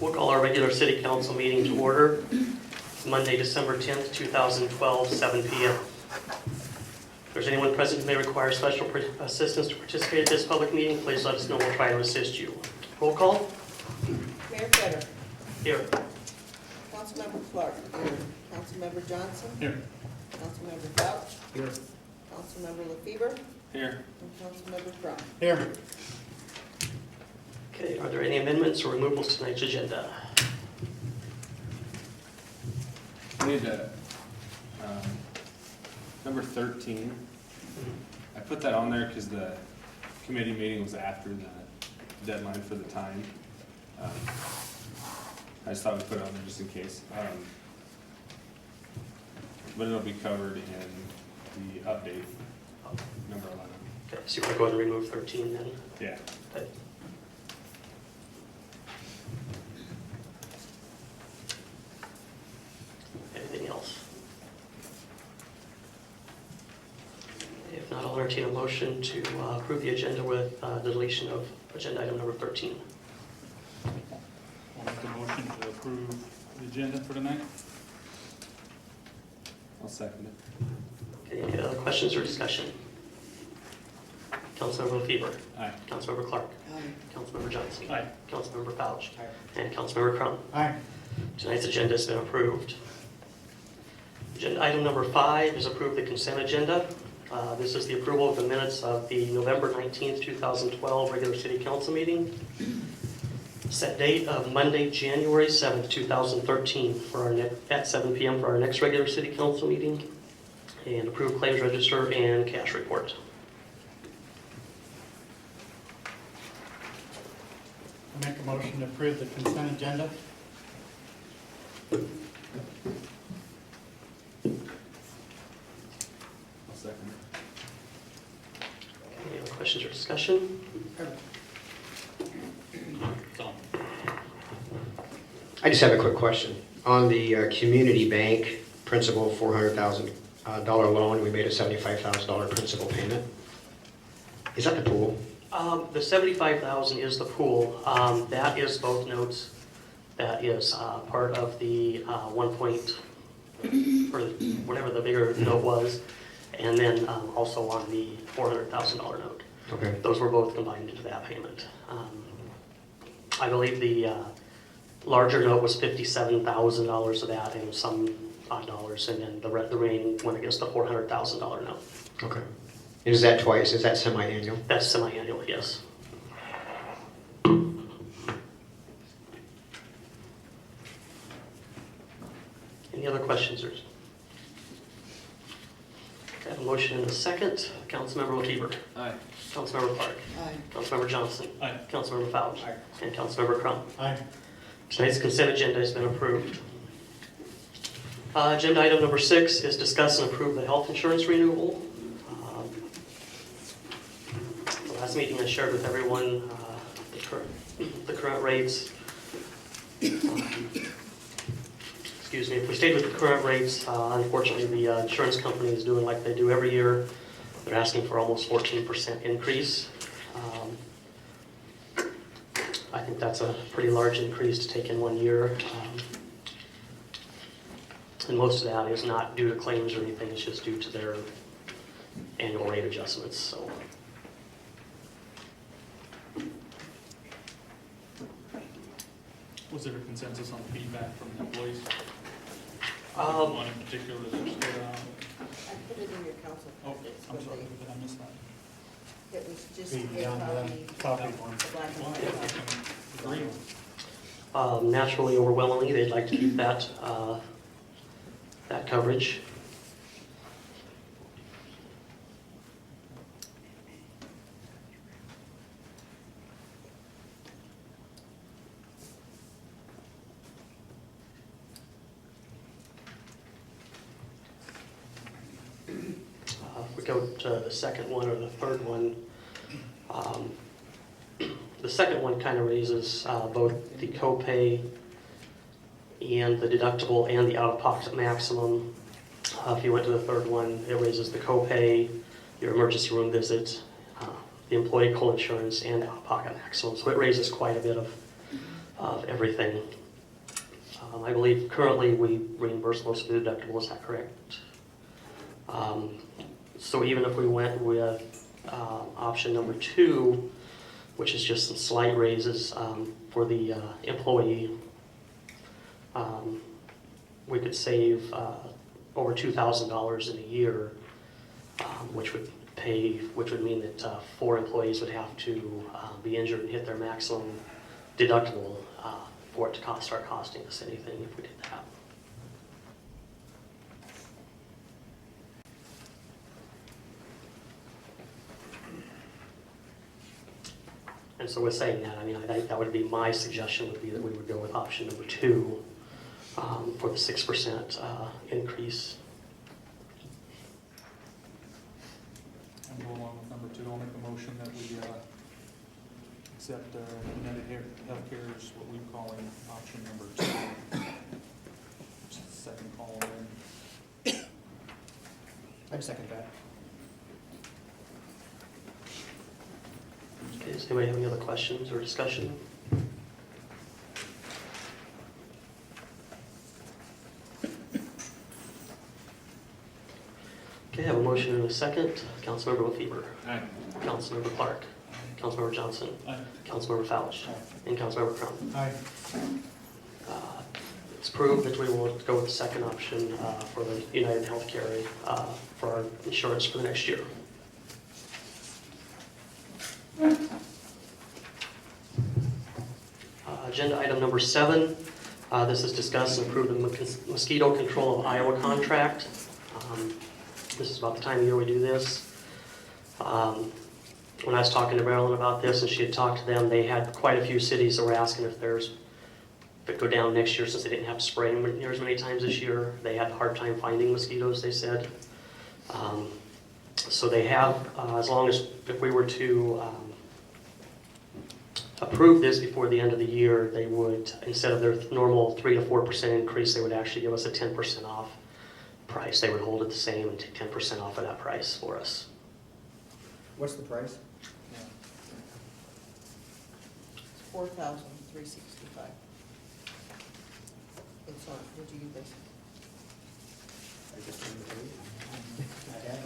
We'll call our regular city council meeting to order. Monday, December 10th, 2012, 7 p.m. If there's anyone present who may require special assistance to participate in this public meeting, please let us know. We'll try to assist you. Roll call. Mayor Fetter. Here. Councilmember Clark. Here. Councilmember Johnson. Here. Councilmember Fouch. Here. Councilmember LaFever. Here. And Councilmember Crum. Here. Okay, are there any amendments or removals to tonight's agenda? I need to, number 13, I put that on there because the committee meeting was after the deadline for the time. I just thought we'd put it on there just in case. But it'll be covered in the update, number 11. Okay, so you're going to go ahead and remove 13 then? Yeah. Okay. Anything else? If not, I'll entertain a motion to approve the agenda with deletion of agenda item number 13. I'll make a motion to approve the agenda for tonight. I'll second it. Okay, any other questions or discussion? Councilmember LaFever. Aye. Councilmember Clark. Aye. Councilmember Johnson. Aye. Councilmember Fouch. Aye. And Councilmember Crum. Aye. Tonight's agenda has been approved. Agenda item number 5 is approve the consent agenda. This is the approval of the minutes of the November 19th, 2012 regular city council meeting. Set date of Monday, January 7th, 2013 for our at 7 p.m. for our next regular city council meeting. And approve claims register and cash report. I make a motion to approve the consent agenda. I'll second it. Any other questions or discussion? I just have a quick question. On the community bank principal $400,000 loan, we made a $75,000 principal payment. Is that the pool? The $75,000 is the pool. That is both notes. That is part of the 1 point, or whatever the bigger note was, and then also on the $400,000 note. Okay. Those were both combined into that payment. I believe the larger note was $57,000 of that and some odd dollars, and then the remaining went against the $400,000 note. Okay. And is that twice? Is that semi-annual? That's semi-annual, yes. Any other questions? Or? I have a motion and a second. Councilmember LaFever. Aye. Councilmember Clark. Aye. Councilmember Johnson. Aye. Councilmember Fouch. Aye. And Councilmember Crum. Aye. Tonight's consent agenda has been approved. Agenda item number 6 is discuss and approve the health insurance renewal. The last meeting I shared with everyone the current rates. Excuse me, if we stayed with the current rates, unfortunately the insurance company is doing like they do every year. They're asking for almost 14% increase. I think that's a pretty large increase to take in 1 year. And most of that is not due to claims or anything, it's just due to their annual rate adjustments. So, Was there a consensus on feedback from the employees? um, One in particular that stood out? I put it in your council Oh, packets. I'm but sorry, did I miss that? It was just The, a copy copy, one. the black and Well, white. I can agree. naturally, overwhelmingly, they'd like to keep that that coverage. If we go to the second one or the third one, the second one kind of raises both the copay and the deductible and the out-of-pocket maximum. If you went to the third one, it raises the copay, your emergency room visit, the employee co-insurance, and out-of-pocket maximum. So it raises quite a bit of of everything. I believe currently we reimburse most of the deductible, is that correct? So even if we went with option number 2, which is just some slight raises for the employee, we could save over $2,000 in a year, which would mean that 4 employees would have to be injured and hit their maximum deductible for it to start costing us anything if we did that. And so with saying that, I mean, I think that would be my suggestion, would be that we would go with option number 2 for the 6% increase. And go along with number 2, I'll make a motion that we accept United Healthcare is what we're calling option number 2. Which is the second column in. I'd second that. Okay, does anybody have any other questions or discussion? Okay, I have a motion and a second. Councilmember LaFever, Aye. Councilmember Clark, Councilmember Johnson, Aye. Councilmember Fauch, and Councilmember Crum. Aye. It's proved that we will go with the second option for the United Healthcare for our insurance for the next year. Agenda item number 7. This is discuss and approve the mosquito control of Iowa contract. This is about the time of year we do this. When I was talking to Marilyn about this and she had talked to them, they had quite a few cities that were asking if it go down next year, since they didn't have to spray them near as many times this year. They had a hard time finding mosquitoes, they said. So they have, as long as, if we were to approve this before the end of the year, they would, instead of their normal 3 to 4% increase, they would actually give us a 10% off price. They would hold it the same and take 10% off of that price for us. What's the price? It's $4,365. It's on, what do you guys? I just turned the page. I have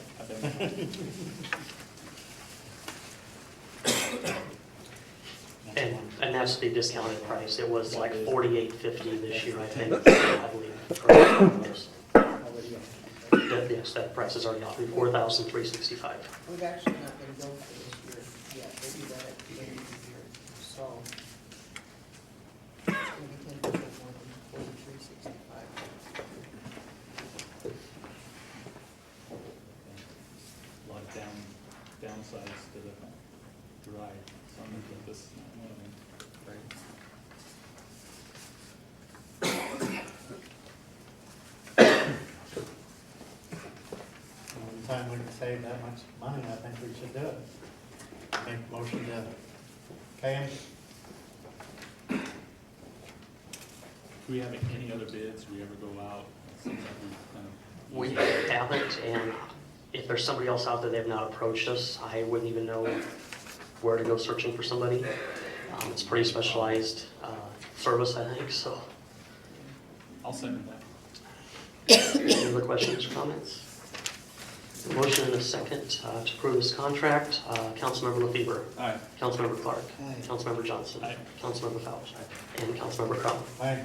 it. And that's the discounted price. It was like $48.50 this year, I think, I believe. Yes, that price is already off, $4,365. We've actually not been billed for this year yet. They do that at the end of the year, so. It's gonna be 10% more than $43.65. A lot of downsides to the ride. So I'm gonna this is not one of them. Anytime we can save that much money, I think we should do it. Make a motion to pay him. Do we have any other bids? Do we ever go out? Seems like we've kind of. We haven't, and if there's somebody else out there that have not approached us, I wouldn't even know where to go searching for somebody. It's pretty specialized service, I think, so. I'll second that. Any other questions or comments? A motion and a second to approve this contract. Councilmember LaFever, Aye. Councilmember Clark, Aye. Councilmember Johnson, Aye. Councilmember Fauch, and Councilmember Crum. Aye.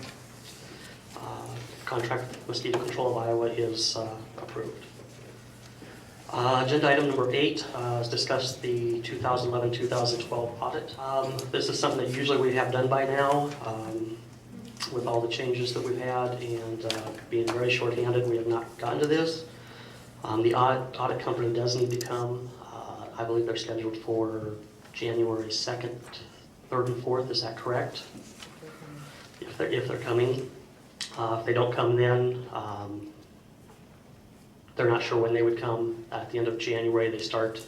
Contract with Mosquito Control of Iowa is approved. Agenda item number 8 is discuss the 2011-2012 audit. This is something that usually we have done by now. With all the changes that we've had and being very short-handed, we have not gotten to this. The audit company does need to come. I believe they're scheduled for January 2nd, 3rd, and 4th. Is that correct? If they're coming. If they don't come then, they're not sure when they would come. At the end of January, they start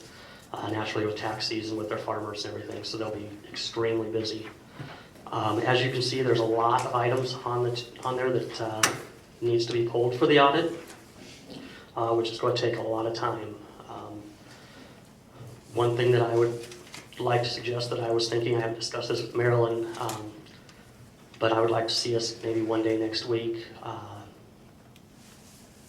naturally with tax season with their farmers and everything, so they'll be extremely busy. As you can see, there's a lot of items on there that needs to be pulled for the audit, which is going to take a lot of time. One thing that I would like to suggest that I was thinking, I haven't discussed this with Marilyn, but I would like to see us maybe one day next week.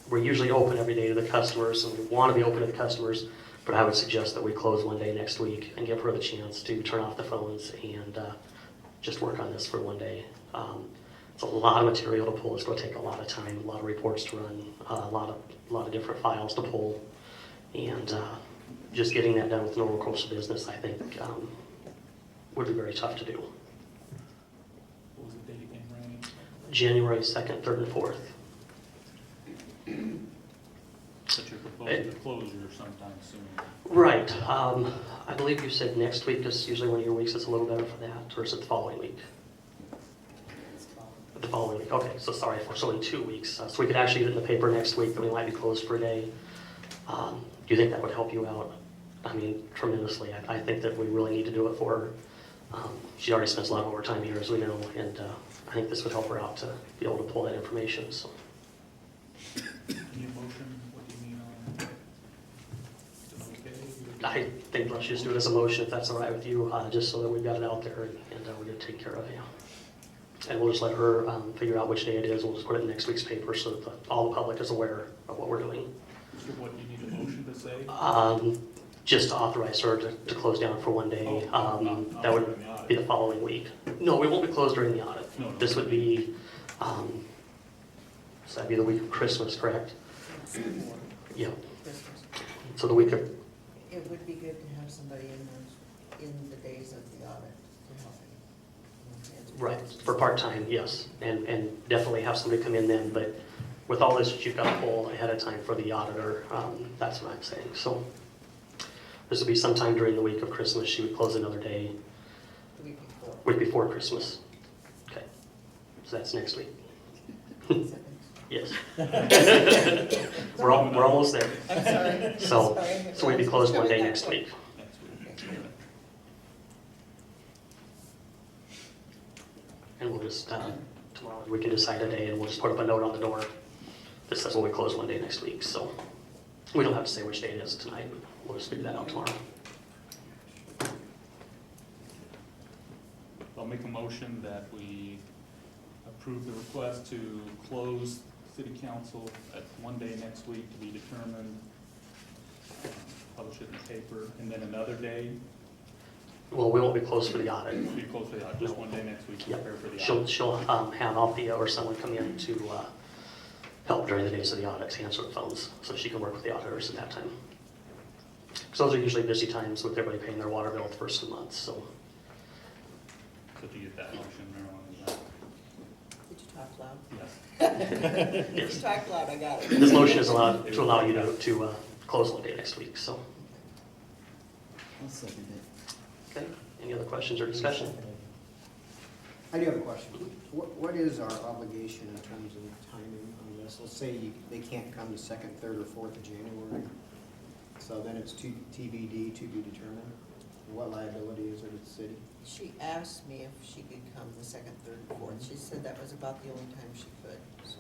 We're usually open every day to the customers, and we want to be open to the customers, but I would suggest that we close one day next week and give her the chance to turn off the phones and just work on this for one day. It's a lot of material to pull. It's going to take a lot of time, a lot of reports to run, a lot of different files to pull, and just getting that done with normal course of business, I think, would be very tough to do. What was the date again, Randy? January 2nd, 3rd, and 4th. But you're proposing a closure sometime soon. Right. I believe you said next week is usually one of your weeks that's a little better for that, or is it the following week? It's fall. The following week, okay, so sorry, so in 2 weeks. So we could actually get it in the paper next week, but we might be closed for a day. Do you think that would help you out? I mean, tremendously. I think that we really need to do it for her. She already spends a lot of overtime here, as we know, and I think this would help her out to be able to pull that information, so. Any motion, what do you mean on, is it okay? I think let's just do it as a motion, if that's all right with you, just so that we've got it out there and we're gonna take care of it. And we'll just let her figure out which day it is. We'll just put it in next week's paper so that all the public is aware of what we're doing. So what, you need a motion to say? Just to authorize her to close down for one day. Not That would during the audit. be the following week. No, we won't be closed during the audit. No. This would be, so that'd be the week of Christmas, correct? It's before Yeah. Christmas. So the week of, It would be good to have somebody in the days of the audit to help you. Answer right, questions. for part-time, yes. And definitely have somebody come in then, but with all this, you've got to pull ahead of time for the auditor. That's what I'm saying. So this would be sometime during the week of Christmas. She would close another day, The week before. week before Christmas. Okay, so that's next week. Seconds. Yes. We're almost there. I'm sorry. So, Sorry. so we'd be closed one day next week. Next week. And we'll just, tomorrow, we can decide a day and we'll just put up a note on the door that says we'll be closed one day next week. So we don't have to say which day it is tonight, but we'll just figure that out tomorrow. I'll make a motion that we approve the request to close city council at one day next week to be determined, publish it in the paper, and then another day, Well, we won't be closed for the audit. be closed for the audit, just one day next week to Yep. prepare for the She'll, audit. she'll have Althea or someone come in to help during the days of the audit to answer the phones, so she can work with the auditors at that time. Because those are usually busy times with everybody paying their water bill the first of the month, so. So to get that motion, Marilyn, is that, Did you talk loud? yes. Did you Yes. talk loud? I got it. This motion is allowed to allow you to close one day next week, so. I'll second it. Okay, any other questions or discussion? I do have a question. What is our obligation in terms of timing on this? Let's say they can't come the 2nd, 3rd, or 4th of January. So then it's TBD, to be determined. What liability is there to the city? She asked me if she could come the 2nd, 3rd, and 4th. She said that was about the only time she could, so.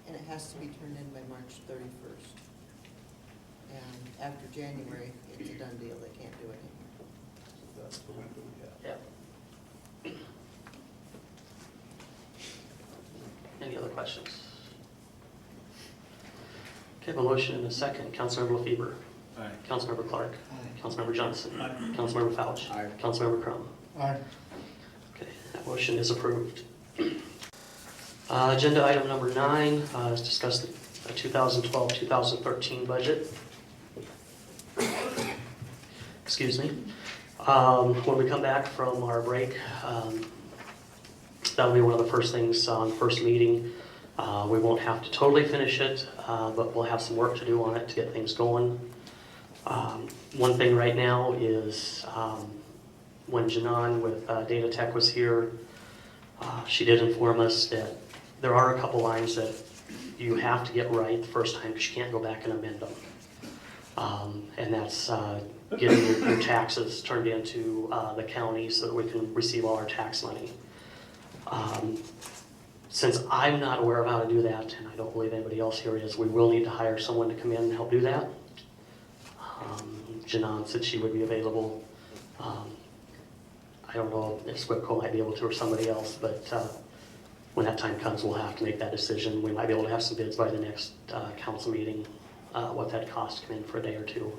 And it has to be turned in by March 31st. And after January, it's a done deal. They can't do it anymore. That's the window we have. Yeah. Any other questions? Okay, a motion and a second. Councilmember LaFever. Aye. Councilmember Clark. Aye. Councilmember Johnson. Aye. Councilmember Fauch. Aye. Councilmember Crum. Aye. Okay, that motion is approved. Agenda item number 9 is discuss the 2012-2013 budget. Excuse me. When we come back from our break, that'll be one of the first things on the first meeting. We won't have to totally finish it, but we'll have some work to do on it to get things going. One thing right now is when Janan with Data Tech was here, she did inform us that there are a couple lines that you have to get right the first time because you can't go back and amend them. And that's getting your taxes turned into the county so that we can receive all our tax money. Since I'm not aware of how to do that, and I don't believe anybody else here is, we will need to hire someone to come in and help do that. Janan said she would be available. I don't know if SWIPCO might be able to or somebody else, but when that time comes, we'll have to make that decision. We might be able to have some bids by the next council meeting, what that cost come in for a day or two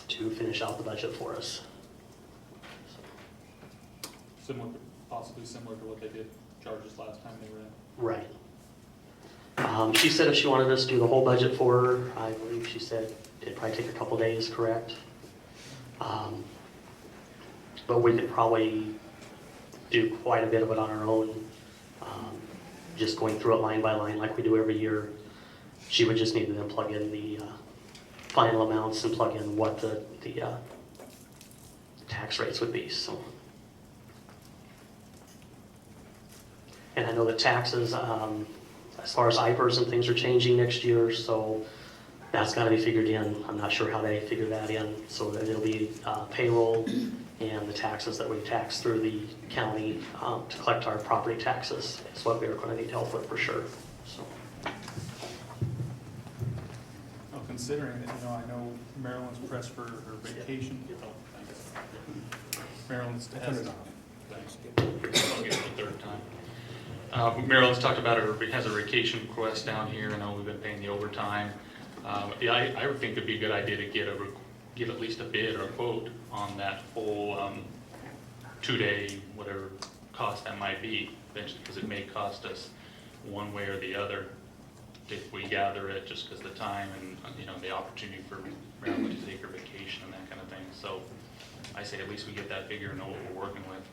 to finish out the budget for us. Similar, possibly similar to what they did charge us last time they were in. Right. She said if she wanted us to do the whole budget for her, I believe she said it'd probably take a couple days, correct? But we could probably do quite a bit of it on our own, just going through it line by line like we do every year. She would just need to then plug in the final amounts and plug in what the tax rates would be, so. And I know the taxes, as far as IPERs and things are changing next year, so that's got to be figured in. I'm not sure how they figure that in, so that it'll be payroll and the taxes that we tax through the county to collect our property taxes. It's what we're going to need help with for sure. So. Well, considering that, I know Maryland's pressed for her vacation. Maryland's has. Thanks. I'll get it the third time. Maryland's talked about has a vacation request down here. I know we've been paying the overtime. Yeah, I would think it'd be a good idea to get at least a bid or a quote on that whole 2-day, whatever cost that might be, eventually, because it may cost us one way or the other if we gather it, just because the time and the opportunity for Maryland to take her vacation and that kind of thing. So I say at least we get that figure and know what we're working with.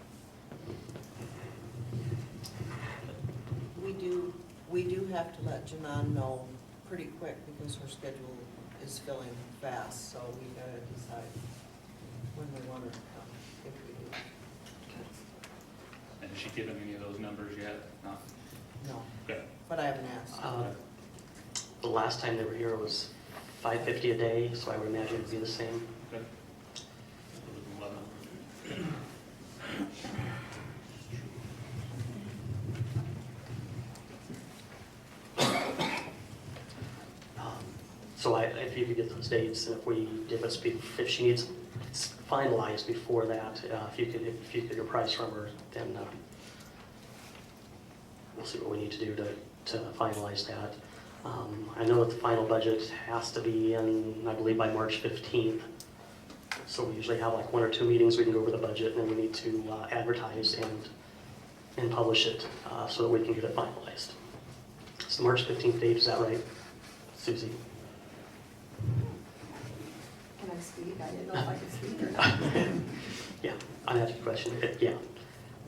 We do have to let Janan know pretty quick because her schedule is filling fast, so we gotta decide when we want her to come, if we do. And has she given any of those numbers yet? Not. No, Okay. but I haven't asked. The last time they were here was $550 a day, so I would imagine it'd be the same. Okay. So if you could get those dates, and if she needs it's finalized before that, if you could get your price from her, then we'll see what we need to do to finalize that. I know that the final budget has to be in, I believe, by March 15th. So we usually have like 1 or 2 meetings we can go over the budget, and then we need to advertise and publish it so that we can get it finalized. So March 15th date, is that right, Susie? Can I speak? I didn't know if I could speak or not. Yeah, I'm asking a question. Yeah.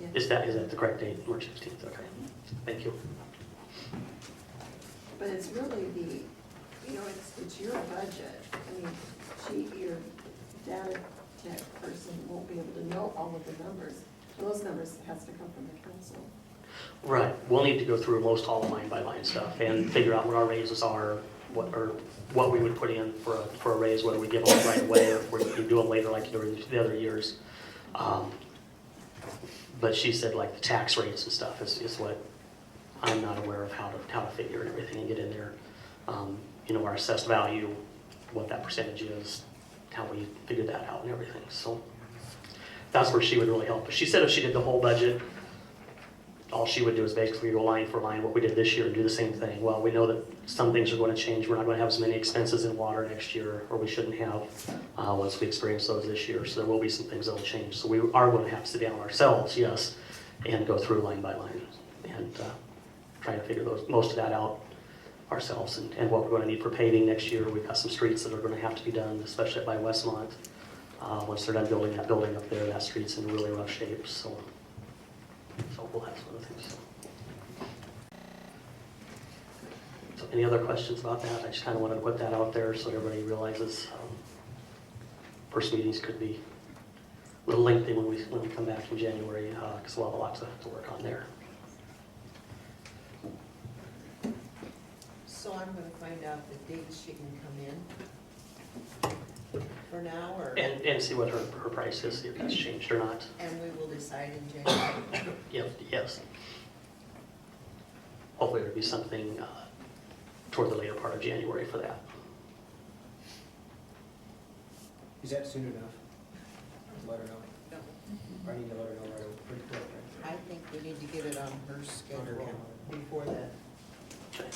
Yeah. Is that the correct date, March 15th? Okay, thank you. But it's really it's your budget. I mean, your data tech person won't be able to know all of the numbers. Those numbers has to come from the council. Right, we'll need to go through most all the line-by-line stuff and figure out what our raises are, what we would put in for a raise, whether we give them right away or if we do them later like during the other years. But she said like the tax rates and stuff is what I'm not aware of how to figure and everything and get in there. Our assessed value, what that percentage is, how we figure that out and everything. So that's where she would really help. But she said if she did the whole budget, all she would do is basically go line for line what we did this year and do the same thing. Well, we know that some things are going to change. We're not going to have as many expenses in water next year, or we shouldn't have once we experience those this year. So there will be some things that will change. So we are going to have to sit down ourselves, yes, and go through line by line and try to figure most of that out ourselves and what we're going to need for paving next year. We've got some streets that are going to have to be done, especially by Westmont. Once they're done building that building up there, that street's in really rough shape. So we'll have some other things. So any other questions about that? I just kind of wanted to put that out there so everybody realizes first meetings could be a little lengthy when we come back in January because we'll have a lot to work on there. So I'm gonna find out the dates she can come in for now, or, And see what her price is, see if that's changed or not. and we will decide in January. Yes. Hopefully there'll be something toward the later part of January for that. Is that soon enough? Let her know. I need to let her know right pretty quick, right? I think we need to get it on her schedule before that. Okay.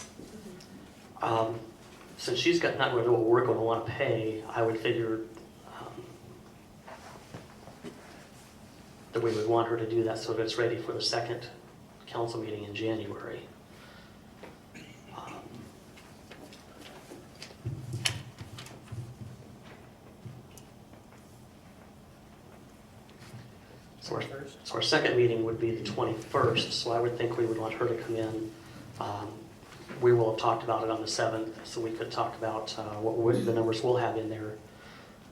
Since she's got not really what we're going to want to pay, I would figure that we would want her to do that so that it's ready for the second council meeting in January. So our second meeting would be the 21st, so I would think we would want her to come in. We will have talked about it on the 7th, so we could talk about what the numbers we'll have in there,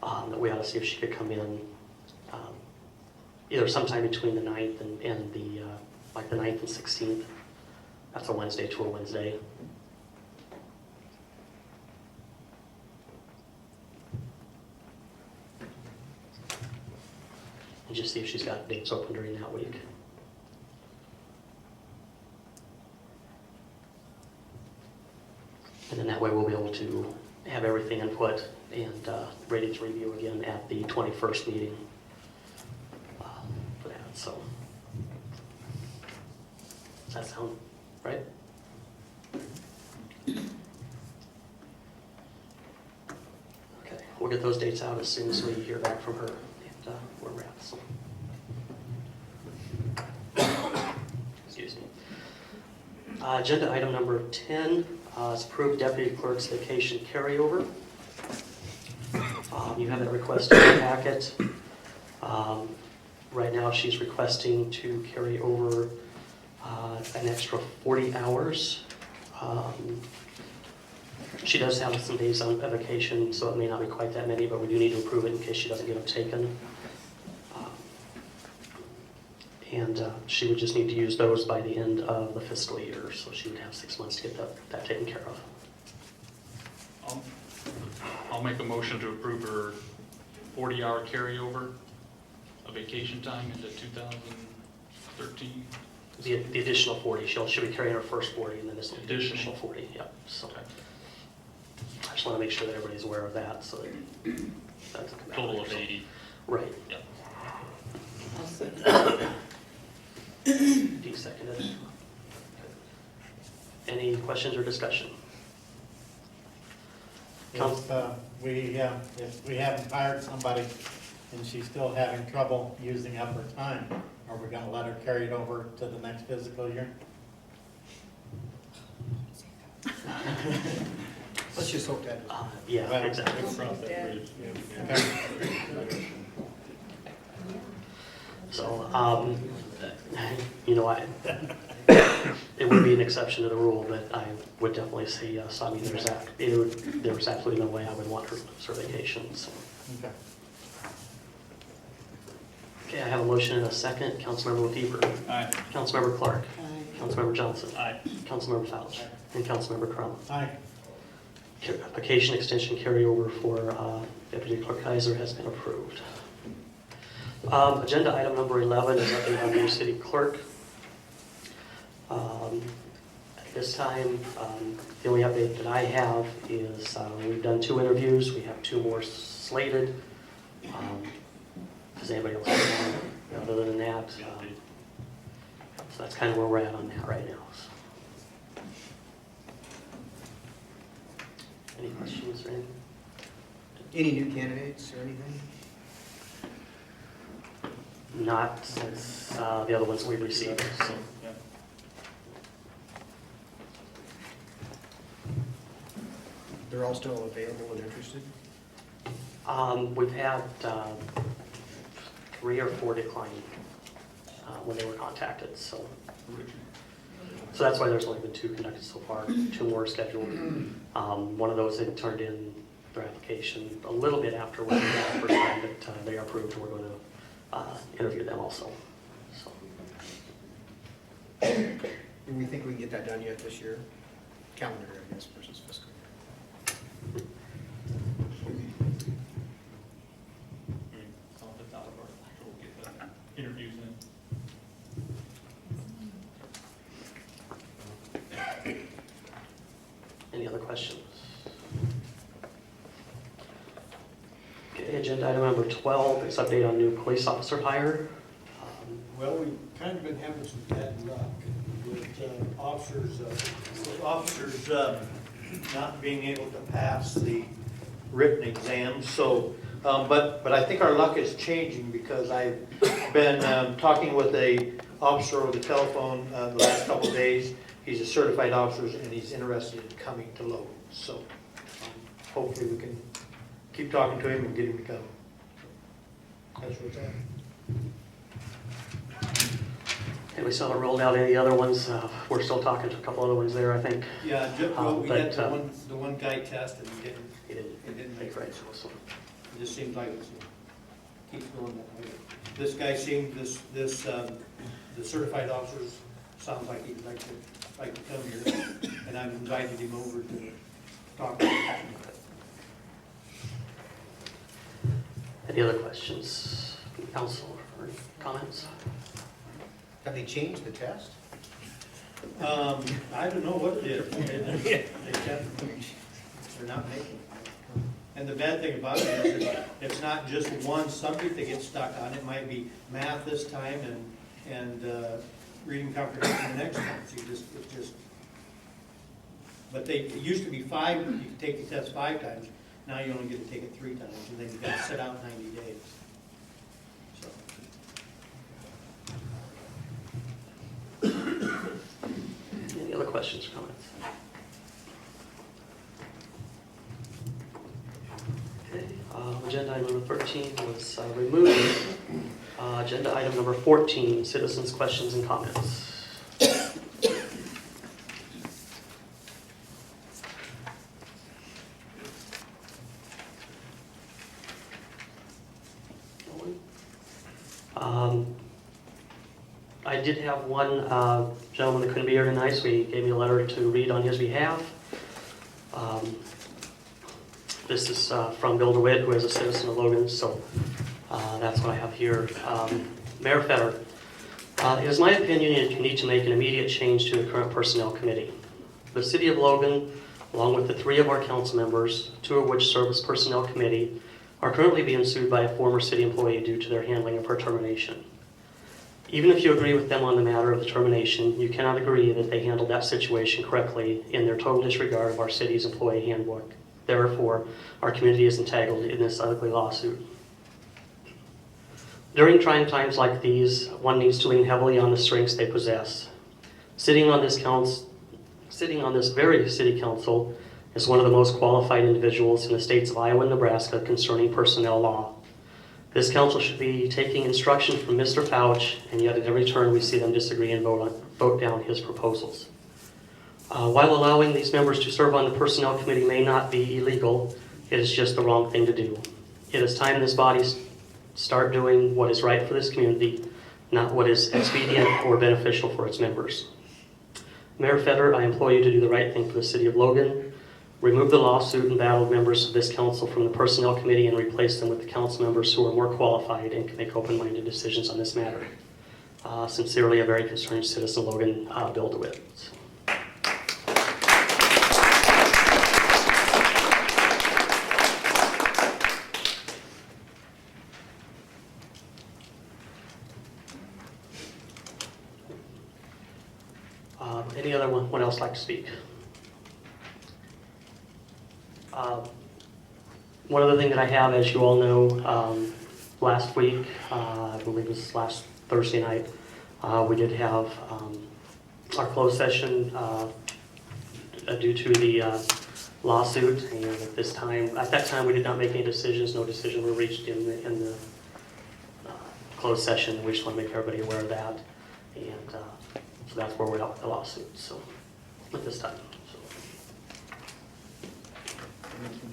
that we ought to see if she could come in either sometime between the 9th and the, like the 9th and 16th. That's a Wednesday to a Wednesday. And just see if she's got dates open during that week. And then that way we'll be able to have everything input and ready to review again at the 21st meeting for that. So, does that sound right? Okay, we'll get those dates out as soon as we hear back from her and where we're at. So. Excuse me. Agenda item number 10 is approved deputy clerk's vacation carryover. You have that request in your packet. Right now she's requesting to carry over an extra 40 hours. She does have some days on vacation, so it may not be quite that many, but we do need to approve it in case she doesn't get them taken. And she would just need to use those by the end of the fiscal year, so she would have 6 months to get that taken care of. I'll make a motion to approve her 40-hour carryover of vacation time into 2013. The additional 40, she'll be carrying her first 40, and then this will be the Additional. additional 40, yep. So Okay. I just want to make sure that everybody's aware of that, so that that's Total of 80. Right. Yep. I'll second. Dee seconded. Any questions or discussion? If we haven't hired somebody and she's still having trouble using up her time, are we gonna let her carry it over to the next fiscal year? Let's just hope that. Yeah, Well, exactly. So, you know, it would be an exception to the rule, but I would definitely say yes. I mean, there was absolutely no way I would want her to lose her vacation, so. Okay. Okay, I have a motion and a second. Councilmember LaFever. Aye. Councilmember Clark. Aye. Councilmember Johnson. Aye. Councilmember Fauch. And Councilmember Crum. Aye. Application extension carryover for Deputy Clerk Kaiser has been approved. Agenda item number 11 is update on new city clerk. At this time, the only update that I have is we've done 2 interviews. We have 2 more slated. Does anybody else have any other than that? So that's kind of where we're at on that right now. So. Any questions or anything? Any new candidates or anything? Not since the other ones we've received. So. Yeah. They're all still available and interested? We've had 3 or 4 decline when they were contacted. So that's why there's only been 2 conducted so far. 2 more scheduled. One of those, they turned in their application a little bit after we got the first time, but they are approved, and we're going to interview them also. So. Do we think we can get that done yet this year? Calendar, I guess, versus fiscal year. Some of it's out of our control, get the interviews in. Any other questions? Okay, agenda item number 12 is update on new police officer hire. Well, we've kind of been having some bad luck with officers not being able to pass the written exams. So, but I think our luck is changing because I've been talking with a officer over the telephone the last couple of days. He's a certified officer and he's interested in coming to Logan. So hopefully we can keep talking to him and get him to come. That's what's happening. And we still haven't rolled out any other ones. We're still talking to a couple other ones there, I think. Yeah, well, we had But, the one guy test and he He didn't didn't make make right. it. So, It just seems like it keeps going that way. This guy seemed, the certified officers, sounds like he'd like to come here, and I've invited him over to talk to him. any other questions from council or comments? Have they changed the test? I don't know what it is. They're not making it. And the bad thing about it is that it's not just one subject they get stuck on. It might be math this time and reading comprehension the next time. So it's just, but it used to be 5, you could take the test 5 times. Now you only get to take it 3 times, and then you've got to sit out 90 days. So. Any other questions or comments? Okay, agenda item number 13 was removed. Agenda item number 14, citizens' questions and comments. I did have one gentleman that couldn't be here tonight, so he gave me a letter to read on his behalf. This is from Bill DeWitt, who is a citizen of Logan, so that's what I have here. Mayor Fetter, it is my opinion that you need to make an immediate change to the current personnel committee. The city of Logan, along with the 3 of our council members, 2 of which serve as personnel committee, are currently being sued by a former city employee due to their handling of her termination. Even if you agree with them on the matter of the termination, you cannot agree that they handled that situation correctly in their total disregard of our city's employee handbook. Therefore, our community is entangled in this ugly lawsuit. During trying times like these, one needs to lean heavily on the strengths they possess. Sitting on this very city council is one of the most qualified individuals in the states of Iowa and Nebraska concerning personnel law. This council should be taking instruction from Mr. Fouch, and yet at every turn we see them disagree and vote down his proposals. While allowing these members to serve on the personnel committee may not be illegal, it is just the wrong thing to do. It is time this body start doing what is right for this community, not what is expedient or beneficial for its members. Mayor Fetter, I implore you to do the right thing for the city of Logan. Remove the lawsuit and battled members of this council from the personnel committee and replace them with the council members who are more qualified and can make open-minded decisions on this matter. Sincerely, a very concerned citizen of Logan, Bill DeWitt. Any other one else like to speak? One other thing that I have, as you all know, last week, I believe it was last Thursday night, we did have our closed session due to the lawsuit. And at that time, we did not make any decisions. No decisions were reached in the closed session. We just want to make everybody aware of that. And so that's where we're at with the lawsuit. So at this time.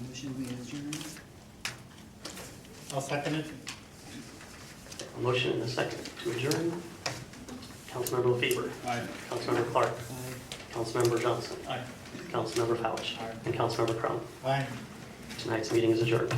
Motion we adjourn? I'll second it. A motion and a second to adjourn. Councilmember LaFever. Aye. Councilmember Clark. Aye. Councilmember Johnson. Aye. Councilmember Fouch. Aye. And Councilmember Crum. Aye. Tonight's meeting is adjourned.